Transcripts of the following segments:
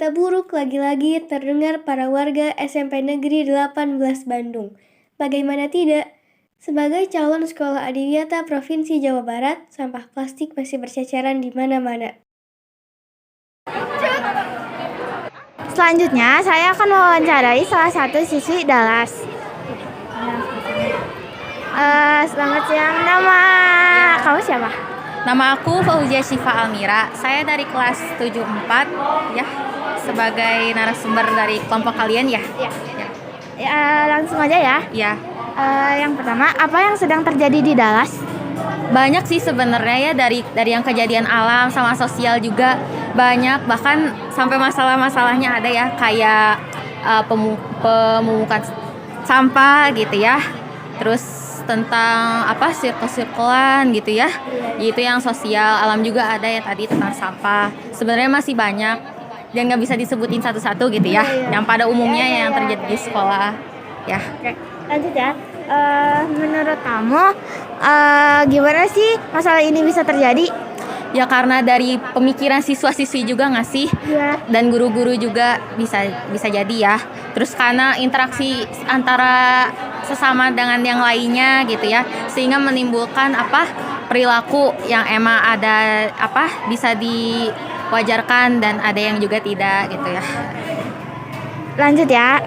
berita buruk lagi-lagi terdengar para warga SMP Negeri 18 Bandung. Bagaimana tidak? Sebagai calon sekolah adiwiyata Provinsi Jawa Barat, sampah plastik masih berceceran di mana-mana. Selanjutnya, saya akan mewawancarai salah satu siswi Dalas. Selamat siang, nama kamu siapa? Nama aku Fauzia Syifa Almira. Saya dari kelas 74 ya, sebagai narasumber dari kelompok kalian ya. Langsung aja ya. Ya. Yang pertama, apa yang sedang terjadi di Dalas? Banyak sih sebenarnya ya, dari yang kejadian alam sama sosial juga banyak, bahkan sampai masalah-masalahnya ada ya, kayak pemungutan sampah gitu ya. Terus tentang sirkel-sirkelan gitu ya. Itu yang sosial, alam juga ada ya tadi tentang sampah. Sebenarnya masih banyak dan nggak bisa disebutin satu-satu gitu ya. Yang pada umumnya yang terjadi di sekolah ya. Oke, lanjut ya. Menurut kamu gimana sih masalah ini bisa terjadi? Ya karena dari pemikiran siswa-siswi juga nggak sih? Ya. Dan guru-guru juga bisa jadi ya. Terus karena interaksi antara sesama dengan yang lainnya gitu ya, sehingga menimbulkan perilaku yang emang ada bisa diwajarkan dan ada yang juga tidak gitu ya. Lanjut ya,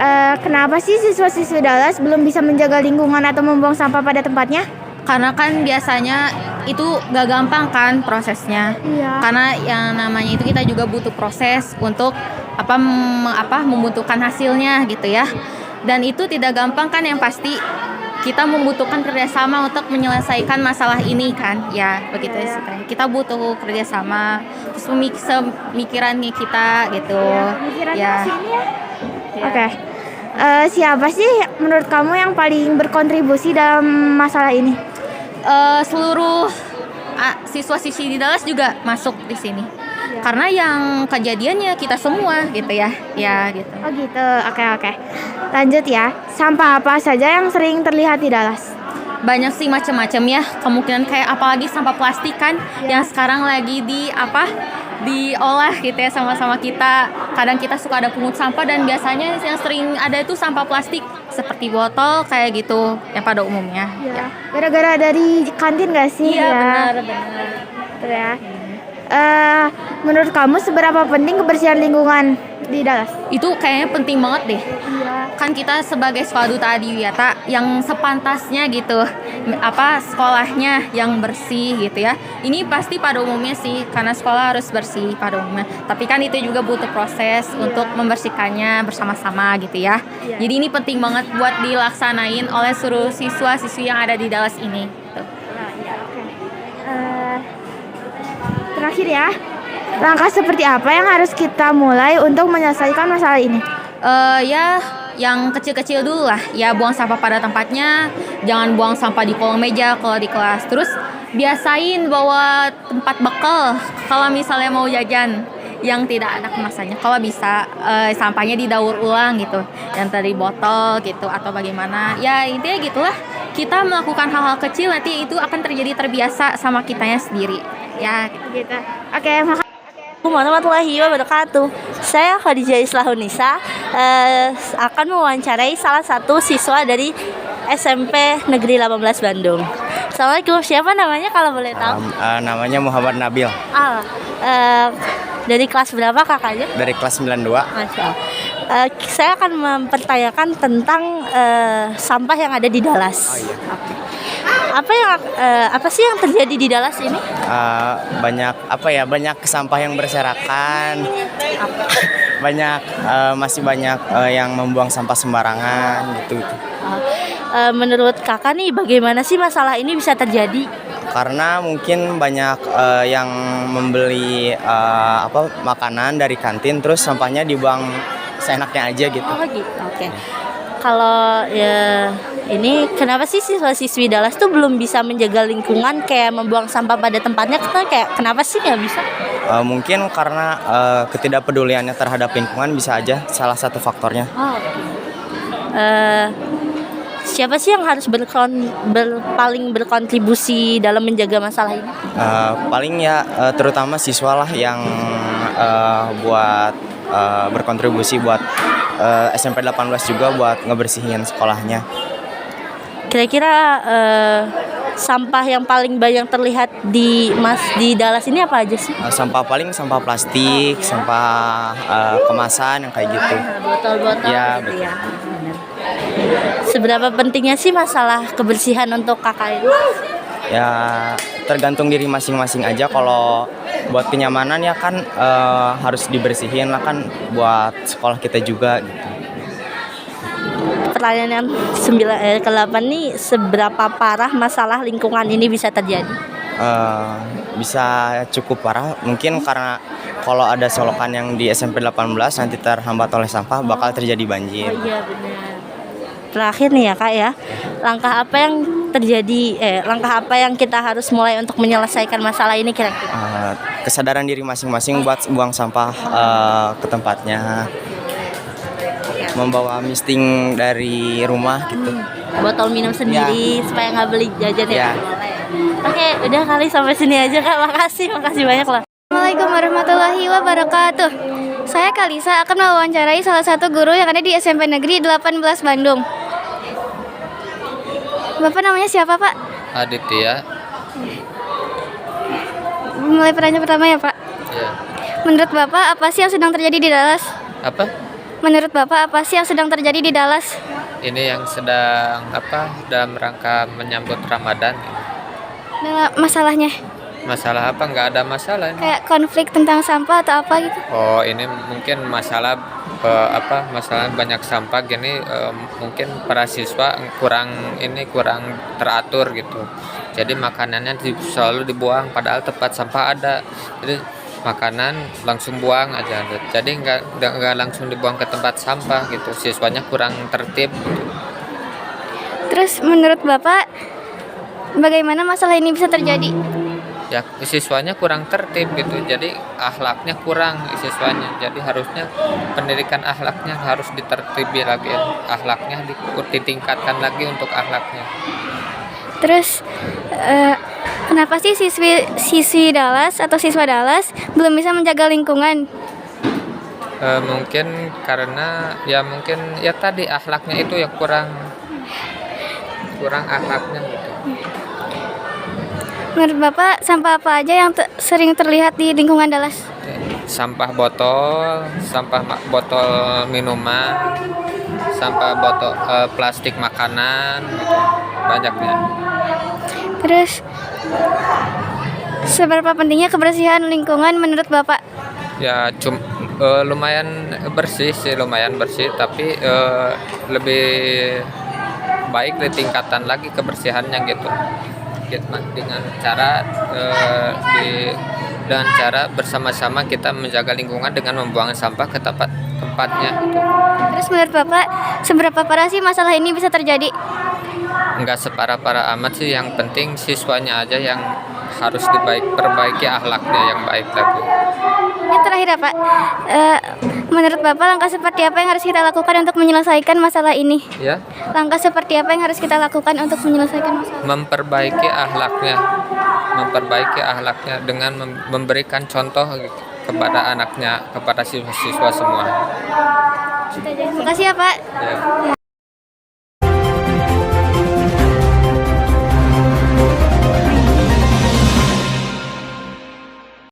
kenapa sih siswa-siswi Dalas belum bisa menjaga lingkungan atau membuang sampah pada tempatnya? Karena kan biasanya itu gak gampang kan prosesnya. Iya. Karena yang namanya itu kita juga butuh proses untuk membutuhkan hasilnya gitu ya. Dan itu tidak gampang kan, yang pasti kita membutuhkan kerjasama untuk menyelesaikan masalah ini kan. Ya begitu sih. Kita butuh kerjasama, terus pemikirannya kita gitu. Ya. Oke. Siapa sih menurut kamu yang paling berkontribusi dalam masalah ini? Seluruh siswa-siswi di Dalas juga masuk di sini. Karena yang kejadiannya kita semua gitu ya. Ya gitu. Oh gitu. Oke. Lanjut ya. Sampah apa saja yang sering terlihat di Dalas? Banyak sih macam-macam ya. Kemungkinan kayak apalagi sampah plastik kan yang sekarang lagi diolah gitu ya sama-sama kita. Kadang kita suka ada pungut sampah, dan biasanya yang sering ada itu sampah plastik seperti botol kayak gitu yang pada umumnya. Ya. Gara-gara dari kantin gak sih? Iya, ya? benar. Betul ya. Menurut kamu seberapa penting kebersihan lingkungan di Dalas? Itu kayaknya penting banget deh. Iya. Kan kita sebagai sekolah duta adiwiyata yang sepantasnya gitu, sekolahnya yang bersih gitu ya. Ini pasti pada umumnya sih, karena sekolah harus bersih pada umumnya. Tapi kan itu juga butuh proses untuk membersihkannya bersama-sama gitu ya. Jadi ini penting banget buat dilaksanain oleh seluruh siswa-siswi yang ada di Dalas ini. Gitu. Terakhir ya, langkah seperti apa yang harus kita mulai untuk menyelesaikan masalah ini? Ya yang kecil-kecil dulu lah, ya buang sampah pada tempatnya, jangan buang sampah di kolong meja kalau di kelas. Terus biasain bawa tempat bekal kalau misalnya mau jajan yang tidak ada kemasannya. Kalau bisa sampahnya didaur ulang gitu, yang dari botol gitu atau bagaimana. Ya intinya gitulah, kita melakukan hal-hal kecil nanti itu akan terbiasa sama kitanya sendiri. Ya gitu. Oke, makasih. Warahmatullahi wabarakatuh. Saya Khadijah Islahunisa akan mewawancarai salah satu siswa dari SMP Negeri 18 Bandung. Assalamualaikum, siapa namanya kalau boleh tahu? Namanya Muhammad Nabil. Dari kelas berapa kakaknya? Dari kelas 92. Masya Allah. Saya akan mempertanyakan tentang sampah yang ada di Dalas. Oh iya. Okay. Apa sih yang terjadi di Dalas ini? Banyak sampah yang berserakan. Masih banyak yang membuang sampah sembarangan gitu. Menurut kakak nih, bagaimana sih masalah ini bisa terjadi? Karena mungkin banyak yang membeli makanan dari kantin, terus sampahnya dibuang seenaknya aja gitu. Oh gitu. Oke. Kalau ya ini kenapa sih siswa-siswi Dalas tuh belum bisa menjaga lingkungan, kayak membuang sampah pada tempatnya, kenapa sih nggak bisa? Mungkin karena ketidakpeduliannya terhadap lingkungan bisa aja salah satu faktornya. Siapa sih yang harus paling berkontribusi dalam menjaga masalah ini? Paling ya terutama siswa lah yang buat berkontribusi buat SMP 18 juga buat ngebersihin sekolahnya. Kira-kira sampah yang paling banyak terlihat di Dallas ini apa aja sih? Sampah sampah plastik, sampah kemasan yang kayak gitu. Botol-botol Ya, gitu ya. Benar. Seberapa pentingnya sih masalah kebersihan untuk kakak ini? Ya tergantung diri masing-masing aja. Kalau buat kenyamanan ya kan harus dibersihin lah kan buat sekolah kita juga gitu. Pertanyaan yang ke-8 nih, seberapa parah masalah lingkungan ini bisa terjadi? Bisa cukup parah mungkin karena kalau ada solokan yang di SMP 18 nanti terhambat oleh sampah bakal terjadi banjir. Oh iya benar. Terakhir nih ya Kak ya, langkah apa yang kita harus mulai untuk menyelesaikan masalah ini kira-kira? Kesadaran diri masing-masing buat buang sampah ke tempatnya, membawa misting dari rumah gitu. Botol minum sendiri supaya nggak beli jajan ya. Ya. Oke, udah kali sampai sini aja Kak. Makasih banyak loh. Assalamualaikum warahmatullahi wabarakatuh. Saya Kalisa akan mewawancarai salah satu guru yang ada di SMP Negeri 18 Bandung. Bapak namanya siapa, Pak? Aditya. Mulai pertanyaan pertama ya, Pak. Ya. Menurut Bapak, apa sih yang sedang terjadi di Dallas? Apa? Menurut Bapak, apa sih yang sedang terjadi di Dallas? Ini yang sedang dalam rangka menyambut Ramadan. Dalam masalahnya, Masalah apa? Nggak ada masalah ini. kayak konflik tentang sampah atau apa gitu? Oh, ini mungkin masalah masalah banyak sampah gini, mungkin para siswa kurang teratur gitu. Jadi makanannya selalu dibuang padahal tempat sampah ada. Jadi makanan langsung buang aja. Jadi nggak langsung dibuang ke tempat sampah gitu. Siswanya kurang tertib. Terus menurut Bapak, bagaimana masalah ini bisa terjadi? Ya, siswanya kurang tertib gitu, jadi akhlaknya kurang siswanya, jadi harusnya pendidikan akhlaknya harus ditertibi lagi, akhlaknya ditingkatkan lagi untuk akhlaknya. Terus kenapa sih siswi Dallas atau siswa Dallas belum bisa menjaga lingkungan? Mungkin karena mungkin tadi akhlaknya itu ya kurang akhlaknya gitu. Menurut Bapak, sampah apa aja yang sering terlihat di lingkungan Dallas? Sampah botol minuman, sampah botol plastik makanan gitu, banyaknya. Terus seberapa pentingnya kebersihan lingkungan menurut Bapak? Ya lumayan bersih, tapi lebih baik ditingkatkan lagi kebersihannya gitu. Dengan cara bersama-sama kita menjaga lingkungan dengan membuang sampah ke tempatnya gitu. Terus menurut Bapak, seberapa parah sih masalah ini bisa terjadi? Enggak separah-parah amat sih, yang penting siswanya aja yang harus perbaiki akhlaknya yang baik lagi. Yang terakhir ya Pak, menurut Bapak langkah seperti apa yang harus kita lakukan untuk menyelesaikan masalah ini? Ya, Langkah seperti apa yang harus kita lakukan untuk menyelesaikan masalah? memperbaiki akhlaknya dengan memberikan contoh kepada anaknya, kepada siswa-siswa semua. Terima kasih ya Pak. Ya.